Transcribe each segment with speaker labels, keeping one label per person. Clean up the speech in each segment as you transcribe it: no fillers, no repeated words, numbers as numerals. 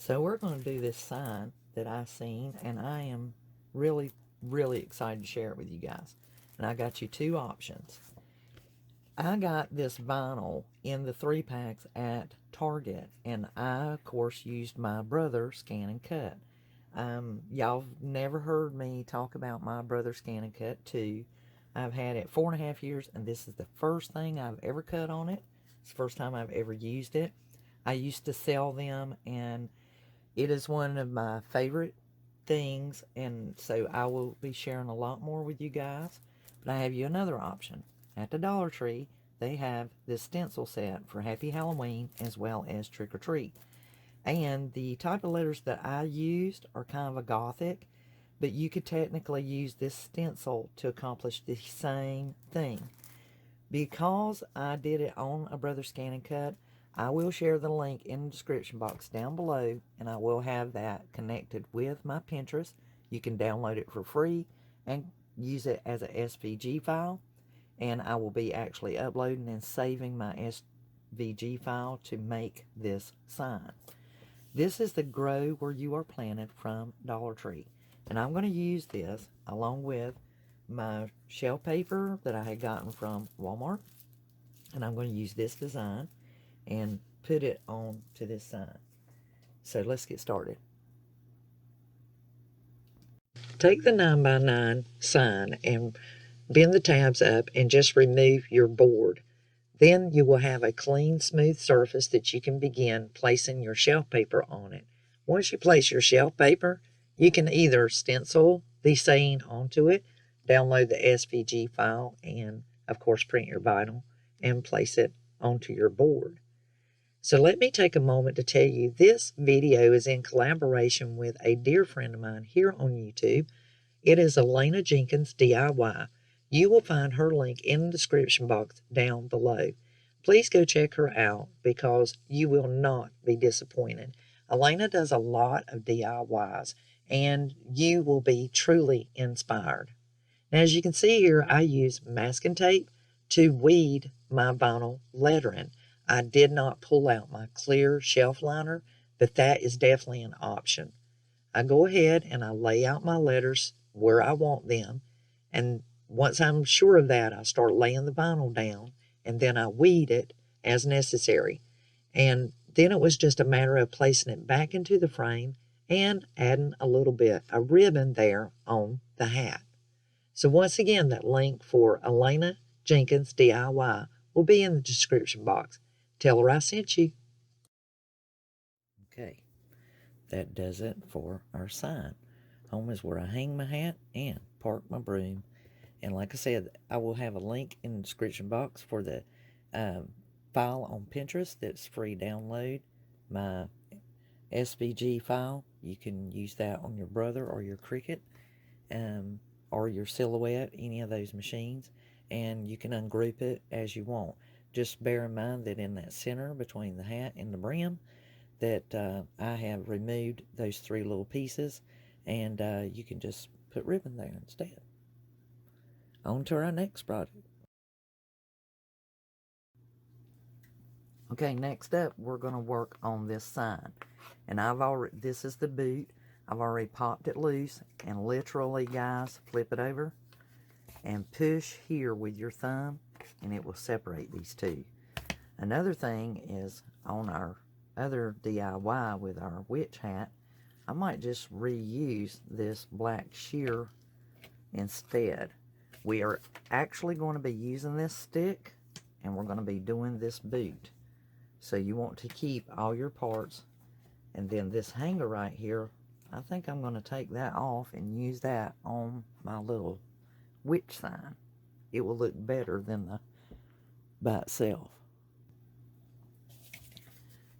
Speaker 1: So we're going to do this sign that I seen, and I am really, really excited to share it with you guys. And I got you two options. I got this vinyl in the 3-packs at Target, and I, of course, used my brother Scan and Cut. Y'all never heard me talk about my brother Scan and Cut 2. I've had it 4.5 years, and this is the first thing I've ever cut on it. It's the first time I've ever used it. I used to sell them, and it is one of my favorite things, and so I will be sharing a lot more with you guys. But I have you another option. At the Dollar Tree, they have this stencil set for Happy Halloween as well as Trick or Treat. And the type of letters that I used are kind of a gothic, but you could technically use this stencil to accomplish the same thing. Because I did it on a Brother Scan and Cut, I will share the link in the description box down below, and I will have that connected with my Pinterest. You can download it for free and use it as a SVG file, and I will be actually uploading and saving my SVG file to make this sign. This is the Grow Where You Are Planted from Dollar Tree, and I'm going to use this along with my shelf paper that I had gotten from Walmart, and I'm going to use this design and put it on to this sign. So let's get started. Take the 9x9 sign and bend the tabs up and just remove your board. Then you will have a clean, smooth surface that you can begin placing your shelf paper on it. Once you place your shelf paper, you can either stencil the saying onto it, download the SVG file, and of course print your vinyl and place it onto your board. So let me take a moment to tell you this video is in collaboration with a dear friend of mine here on YouTube. It is Elena Jenkins DIY. You will find her link in the description box down below. Please go check her out because you will not be disappointed. Elena does a lot of DIYs and you will be truly inspired. Now, as you can see here, I use masking tape to weed my vinyl lettering. I did not pull out my clear shelf liner, but that is definitely an option. I go ahead and I lay out my letters where I want them, and once I'm sure of that, I start laying the vinyl down, and then I weed it as necessary. And then it was just a matter of placing it back into the frame and adding a little bit of ribbon there on the hat. So once again, that link for Elena Jenkins DIY will be in the description box. Tell her I sent you. Okay, that does it for our sign. Home is where I hang my hat and park my broom. And like I said, I will have a link in the description box for the file on Pinterest that's free download. My SVG file, you can use that on your Brother or your Cricut or your Silhouette, any of those machines. And you can ungroup it as you want. Just bear in mind that in that center between the hat and the brim that I have removed those 3 little pieces, and you can just put ribbon there instead. On to our next project. Okay, next up we're going to work on this sign, and this is the boot. I've already popped it loose, and literally, guys, flip it over and push here with your thumb, and it will separate these two. Another thing is on our other DIY with our witch hat, I might just reuse this black sheer instead. We are actually going to be using this stick, and we're going to be doing this boot. So you want to keep all your parts, and then this hanger right here, I think I'm going to take that off and use that on my little witch sign. It will look better than the by itself.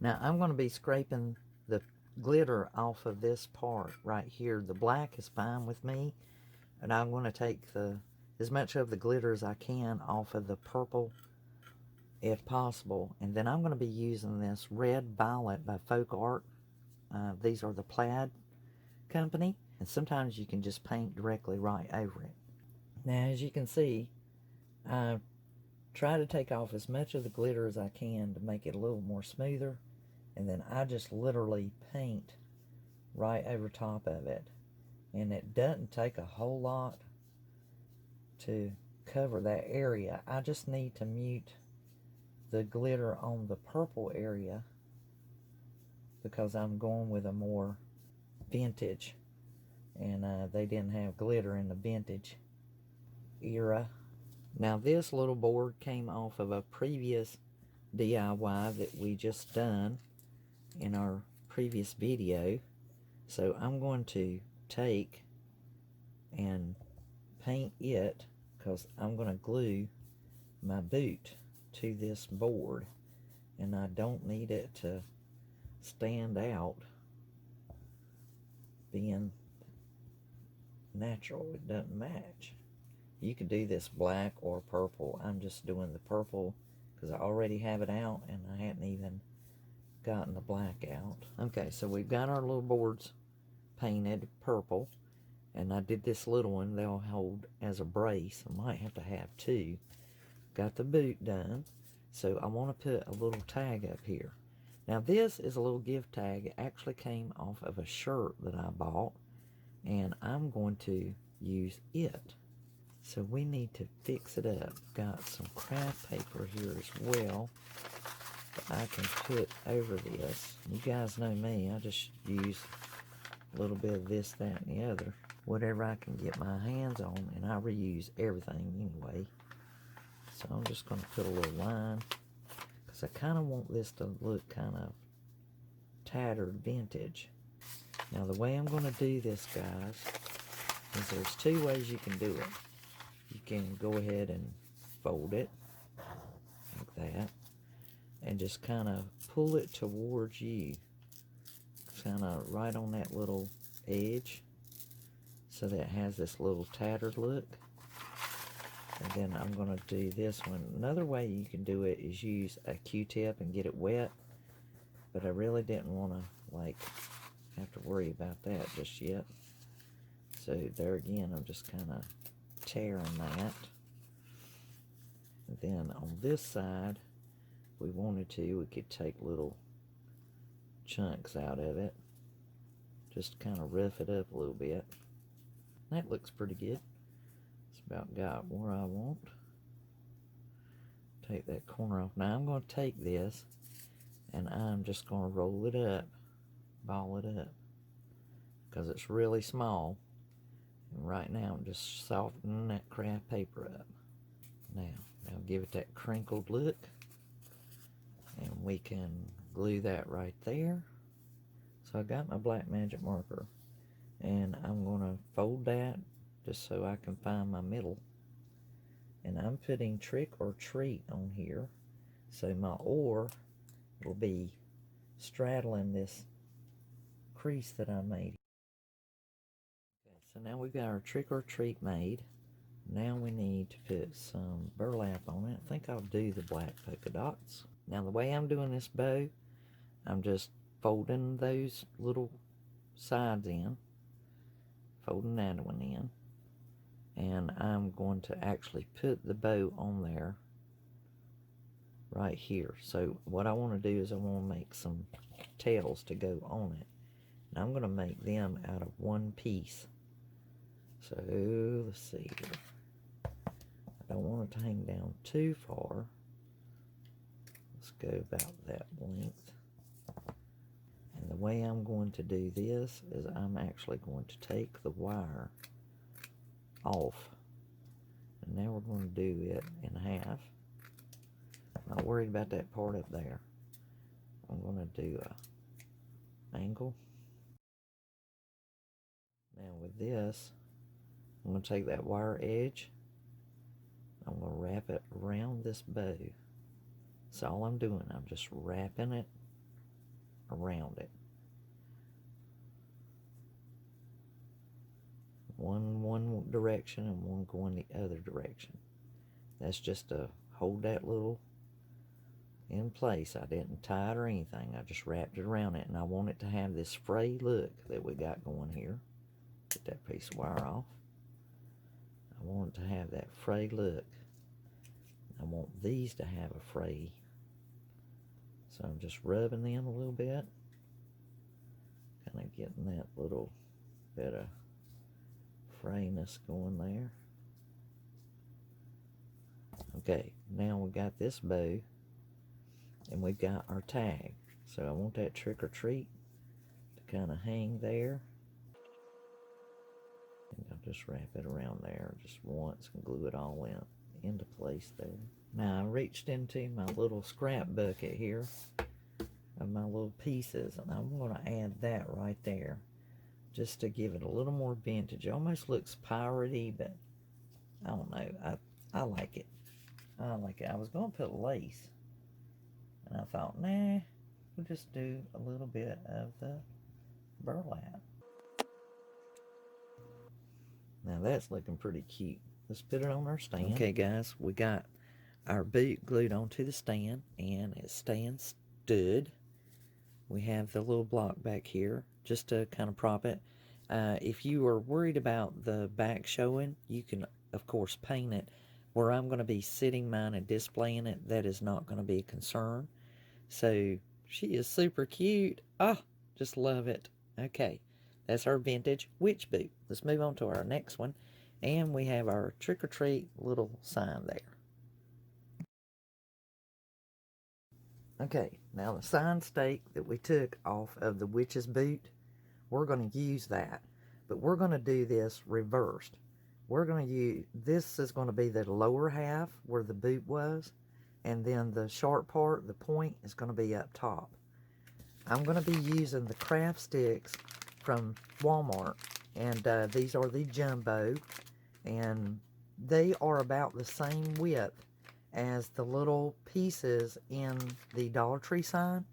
Speaker 1: Now I'm going to be scraping the glitter off of this part right here. The black is fine with me, and I'm going to take as much of the glitter as I can off of the purple if possible. And then I'm going to be using this Red Violet by Folk Art. These are the Plaid company, and sometimes you can just paint directly right over it. Now, as you can see, try to take off as much of the glitter as I can to make it a little more smoother. and then I just literally paint right over top of it. And it doesn't take a whole lot to cover that area. I just need to mute the glitter on the purple area because I'm going with a more vintage, and they didn't have glitter in the vintage era. Now this little board came off of a previous DIY that we just done in our previous video. So I'm going to take and paint it because I'm going to glue my boot to this board, and I don't need it to stand out being natural. It doesn't match. You could do this black or purple. I'm just doing the purple because I already have it out and I hadn't even gotten the black out. Okay, so we've got our little boards painted purple, and I did this little one they'll hold as a brace. I might have to have two. Got the boot done, so I want to put a little tag up here. Now this is a little gift tag. It actually came off of a shirt that I bought, and I'm going to use it. So we need to fix it up. Got some craft paper here as well that I can put over this. You guys know me, I just use a little bit of this, that, and the other. Whatever I can get my hands on, and I reuse everything anyway. So I'm just going to put a little line, because I kind of want this to look kind of tattered vintage. Now the way I'm going to do this, guys, is there's two ways you can do it. You can go ahead and fold it like that, and just kind of pull it towards you, kind of right on that little edge, so that it has this little tattered look. And then I'm going to do this one. Another way you can do it is use a Q-tip and get it wet, but I really didn't want to like have to worry about that just yet. So there again, I'm just kind of tearing that. And then on this side, if we wanted to, we could take little chunks out of it, just kind of rough it up a little bit. That looks pretty good. It's about got where I want. Take that corner off. Now I'm going to take this and I'm just going to roll it up, ball it up, because it's really small. And right now I'm just softening that craft paper up. Now give it that crinkled look, and we can glue that right there. So I got my black magic marker, and I'm going to fold that just so I can find my middle. And I'm putting trick or treat on here, so my oar will be straddling this crease that I made. Okay, so now we've got our trick or treat made. Now we need to put some burlap on it. I think I'll do the black polka dots. Now the way I'm doing this bow, I'm just folding those little sides in, folding that one in, and I'm going to actually put the bow on there right here. So what I want to do is I want to make some tails to go on it, and I'm going to make them out of one piece. So let's see here. I don't want it to hang down too far. Let's go about that length. And the way I'm going to do this is I'm actually going to take the wire off. And now we're going to do it in half. I'm not worried about that part up there. I'm going to do a angle. Now with this, I'm going to take that wire edge. I'm going to wrap it around this bow. That's all I'm doing. I'm just wrapping it around it. One direction and one going the other direction. That's just to hold that little in place. I didn't tie it or anything. I just wrapped it around it, and I want it to have this fray look that we got going here. Get that piece of wire off. I want it to have that fray look. I want these to have a fray So I'm just rubbing them a little bit, kind of getting that little bit of frayness going there. Okay, now we got this bow, and we've got our tag. So I want that trick or treat to kind of hang there. And I'll just wrap it around there just once and glue it all into place there. Now I reached into my little scrap bucket here of my little pieces, and I'm going to add that right there just to give it a little more vintage. It almost looks piratey, but I don't know. I like it. I like it. I was going to put lace, and I thought, nah, we'll just do a little bit of the burlap. Now that's looking pretty cute. Let's put it on our stand. Okay, guys, we got our boot glued onto the stand, and it's staying stood. We have the little block back here just to kind of prop it. If you are worried about the back showing, you can, of course, paint it. Where I'm going to be sitting mine and displaying it, that is not going to be a concern. So she is super cute. Oh, just love it. Okay, that's our vintage witch boot. Let's move on to our next one. And we have our trick-or-treat little sign there. Okay, now the sign stake that we took off of the witch's boot, we're going to use that. But we're going to do this reversed. We're going to use, this is going to be the lower half where the boot was. And then the sharp part, the point, is going to be up top. I'm going to be using the kraft sticks from Walmart. And these are the jumbo. And they are about the same width as the little pieces in the Dollar Tree sign,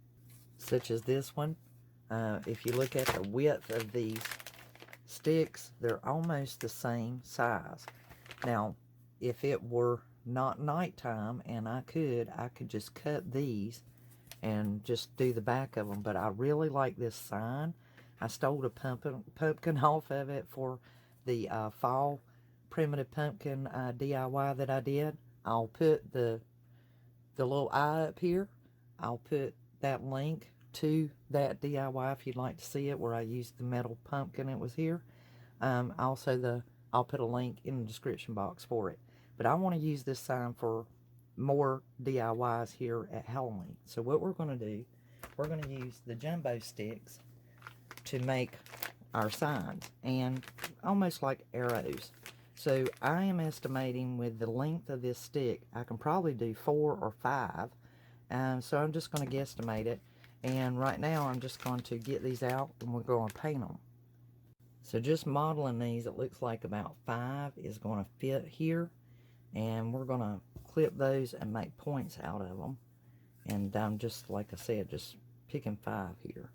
Speaker 1: such as this one. If you look at the width of these sticks, they're almost the same size. Now, if it were not nighttime and I could just cut these and just do the back of them, but I really like this sign. I stole a pumpkin off of it for the fall primitive pumpkin DIY that I did. I'll put the little eye up here. I'll put that link to that DIY if you'd like to see it, where I used the metal pumpkin. It was here. Also, I'll put a link in the description box for it. But I want to use this sign for more DIYs here at Halloween. So what we're going to do, we're going to use the jumbo sticks to make our signs, and almost like arrows. So I am estimating with the length of this stick, I can probably do 4 or 5. So I'm just going to guesstimate it. And right now I'm just going to get these out and we're going to paint them. So just modeling these, it looks like about 5 is going to fit here. And we're going to clip those and make points out of them. And I'm just, like I said, just picking 5 here.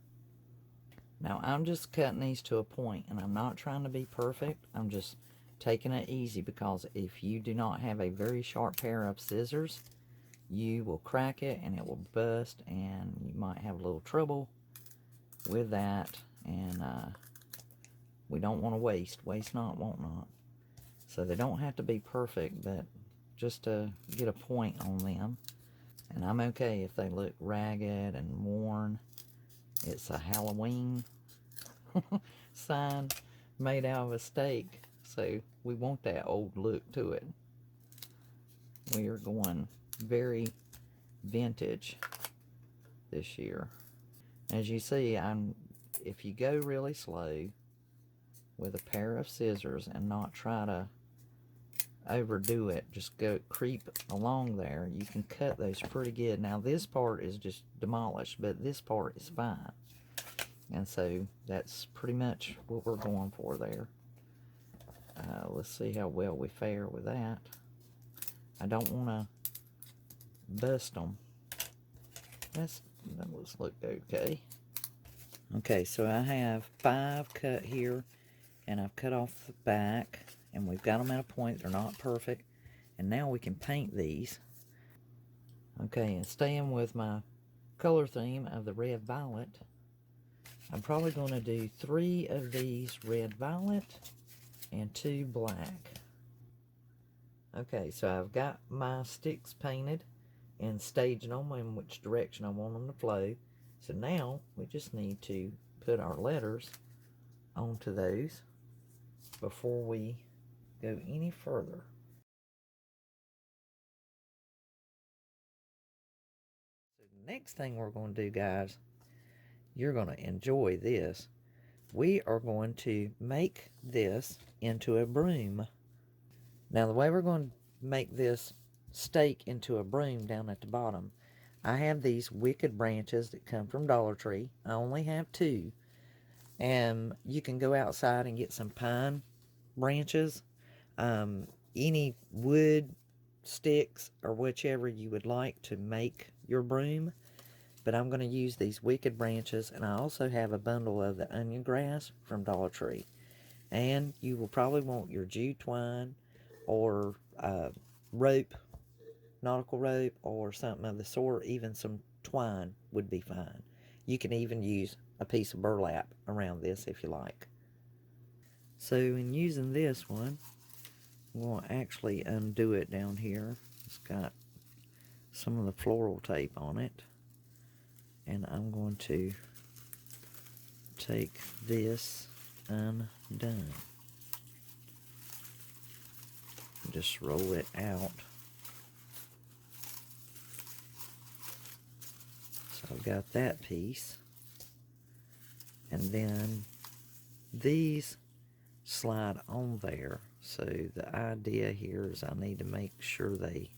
Speaker 1: Now I'm just cutting these to a point, and I'm not trying to be perfect. I'm just taking it easy, because if you do not have a very sharp pair of scissors, you will crack it and it will bust, and you might have a little trouble with that. And we don't want to waste not, want not. So they don't have to be perfect, but just to get a point on them. And I'm okay if they look ragged and worn. It's a Halloween sign made out of a stake, so we want that old look to it. We are going very vintage this year. As you see, if you go really slow with a pair of scissors and not try to overdo it, just go creep along there, you can cut those pretty good. Now this part is just demolished, but this part is fine. And so that's pretty much what we're going for there. Let's see how well we fare with that. I don't want to bust them. That looks look okay. Okay, so I have 5 cut here, and I've cut off the back, and we've got them at a point. They're not perfect, and now we can paint these. Okay, and staying with my color theme of the red violet, I'm probably going to do 3 of these red violet and 2 black. Okay, so I've got my sticks painted, and staging them in which direction I want them to flow. So now we just need to put our letters onto those before we go any further. So the next thing we're going to do, guys, you're going to enjoy this. We are going to make this into a broom. Now the way we're going to make this stake into a broom down at the bottom, I have these wicked branches that come from Dollar Tree. I only have 2. And you can go outside and get some pine branches, any wood sticks or whichever you would like to make your broom. But I'm going to use these wicked branches, and I also have a bundle of the onion grass from Dollar Tree. And you will probably want your jute twine or rope, nautical rope, or something of the sort. Even some twine would be fine. You can even use a piece of burlap around this if you like. So in using this one, I'm going to actually undo it down here. It's got some of the floral tape on it. And I'm going to take this undone. Just roll it out. So I've got that piece. And then these slide on there. So the idea here is I need to make sure they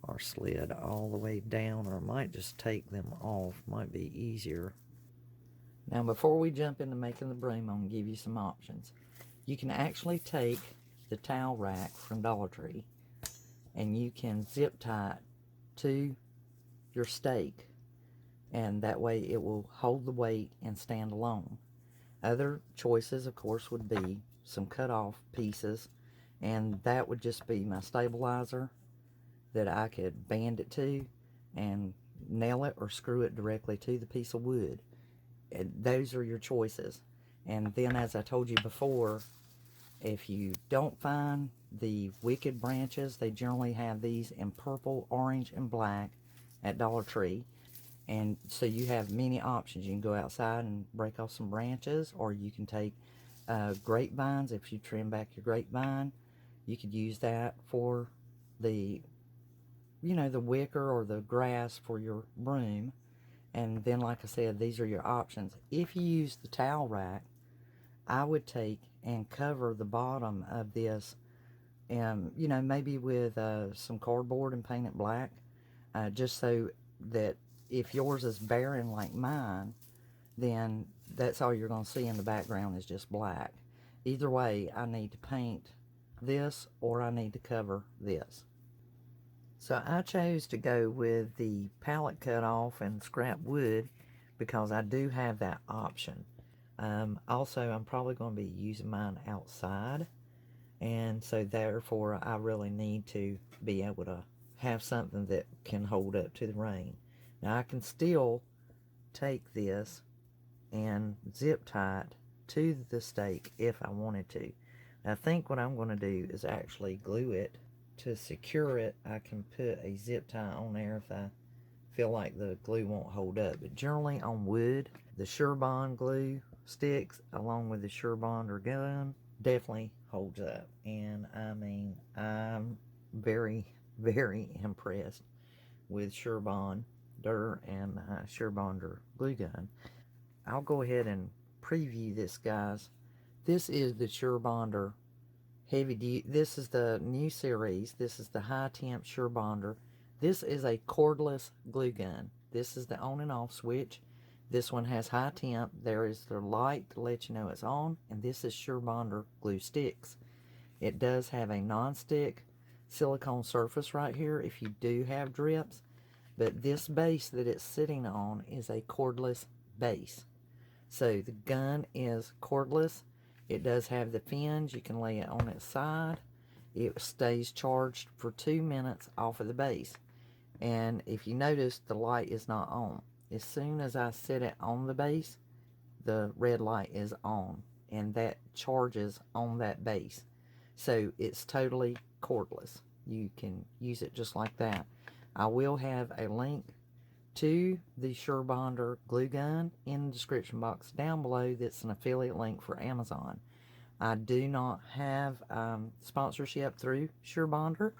Speaker 1: are slid all the way down, or I might just take them off. Might be easier. Now before we jump into making the broom, I'm going to give you some options. You can actually take the towel rack from Dollar Tree and you can zip tie it to your stake, and that way it will hold the weight and stand alone. Other choices, of course, would be some cut off pieces, and that would just be my stabilizer that I could band it to and nail it or screw it directly to the piece of wood. And those are your choices. And then, as I told you before, if you don't find the wicked branches, they generally have these in purple, orange, and black at Dollar Tree. And so you have many options. You can go outside and break off some branches, or you can take grapevines. If you trim back your grapevine, you could use that for the, the wicker or the grass for your broom. And then, like I said, these are your options. If you use the towel rack, I would take and cover the bottom of this, and maybe with some cardboard and paint it black, just so that if yours is barren like mine, then that's all you're going to see in the background is just black. Either way, I need to paint this or I need to cover this. So I chose to go with the pallet cut off and scrap wood because I do have that option. Also, I'm probably going to be using mine outside, and so therefore I really need to be able to have something that can hold up to the rain. Now I can still take this and zip tie it to the stake if I wanted to. I think what I'm going to do is actually glue it. To secure it, I can put a zip tie on there if I feel like the glue won't hold up. But generally on wood, the Surebond glue sticks along with the Surebonder gun definitely holds up. And I mean, I'm very, very impressed with Surebonder and Surebonder glue gun. I'll go ahead and preview this, guys. This is the Surebonder Heavy Duty. This is the new series. This is the High Temp Surebonder. This is a cordless glue gun. This is the on and off switch. This one has high temp. There is the light to let you know it's on. And this is Surebonder glue sticks. It does have a non-stick silicone surface right here if you do have drips. But this base that it's sitting on is a cordless base. So the gun is cordless. It does have the fins. You can lay it on its side. It stays charged for 2 minutes off of the base. And if you notice, the light is not on. As soon as I set it on the base, the red light is on. And that charges on that base. So it's totally cordless. you can use it just like that. I will have a link to the SureBonder glue gun in the description box down below. That's an affiliate link for Amazon. I do not have sponsorship through SureBonder,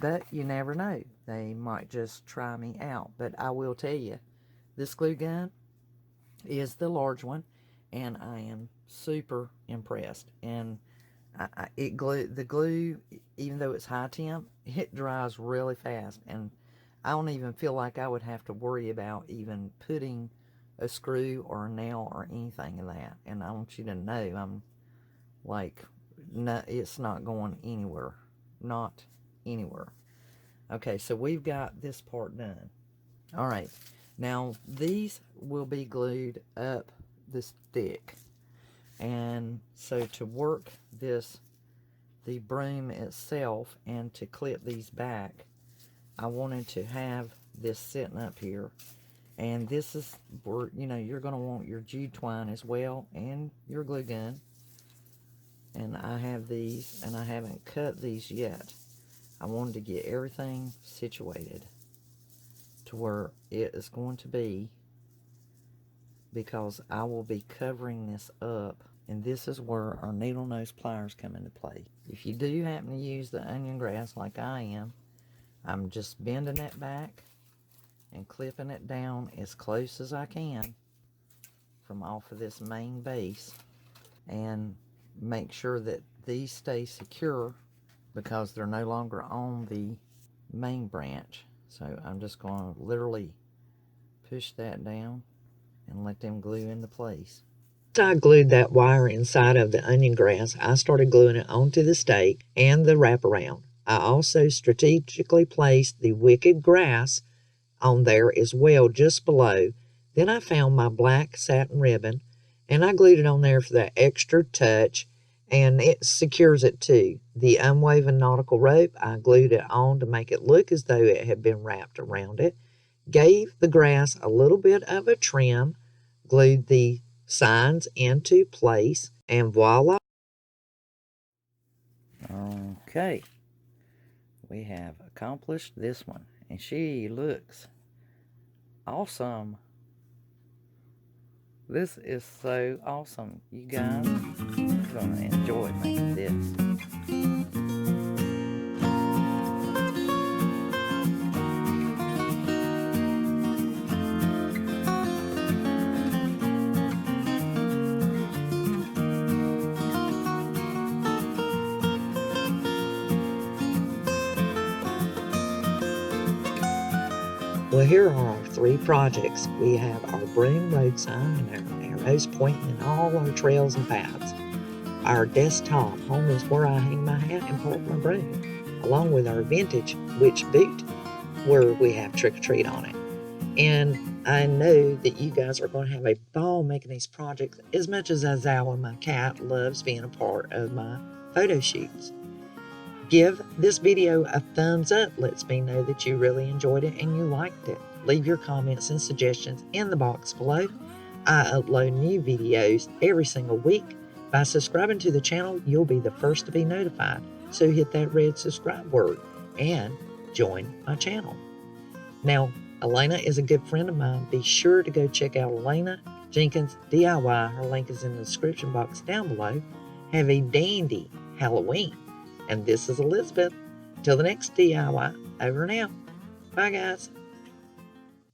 Speaker 1: but you never know. They might just try me out. But I will tell you, this glue gun is the large one, and I am super impressed. And the glue, even though it's high temp, it dries really fast, and I don't even feel like I would have to worry about even putting a screw or a nail or anything in that. And I want you to know, I'm like, no, it's not going anywhere. Not anywhere. Okay, so we've got this part done. All right, now these will be glued up the stick. And so to work the broom itself and to clip these back, I wanted to have this sitting up here. And this is where, you know, you're going to want your jute twine as well and your glue gun. And I have these, and I haven't cut these yet. I wanted to get everything situated to where it is going to be, because I will be covering this up. And this is where our needle nose pliers come into play. If you do happen to use the onion grass like I am, I'm just bending it back and clipping it down as close as I can from off of this main base, and make sure that these stay secure because they're no longer on the main branch. So I'm just going to literally push that down and let them glue into place. After I glued that wire inside of the onion grass, I started gluing it onto the stake and the wraparound. I also strategically placed the wicked grass on there as well, just below. Then I found my black satin ribbon, and I glued it on there for that extra touch, and it secures it too. The unwoven nautical rope, I glued it on to make it look as though it had been wrapped around it. Gave the grass a little bit of a trim, glued the signs into place, and voila. Okay, we have accomplished this one, and she looks awesome. This is so awesome. You guys are going to enjoy making this. Well, here are our three projects. We have our broom road sign and our arrows pointing in all our trails and paths. Our desktop, home is where I hang my hat and park my broom, along with our vintage witch boot, where we have trick or treat on it. And I know that you guys are going to have a ball making these projects as much as Azawa, my cat, loves being a part of my photo shoots. Give this video a thumbs up. Lets me know that you really enjoyed it and you liked it. Leave your comments and suggestions in the box below. I upload new videos every single week. By subscribing to the channel, you'll be the first to be notified. So hit that red subscribe word and join my channel. Now, Elena is a good friend of mine. Be sure to go check out Elena Jenkins DIY. Her link is in the description box down below. Have a dandy Halloween. And this is Elizabeth. Till the next DIY, over and out. Bye, guys.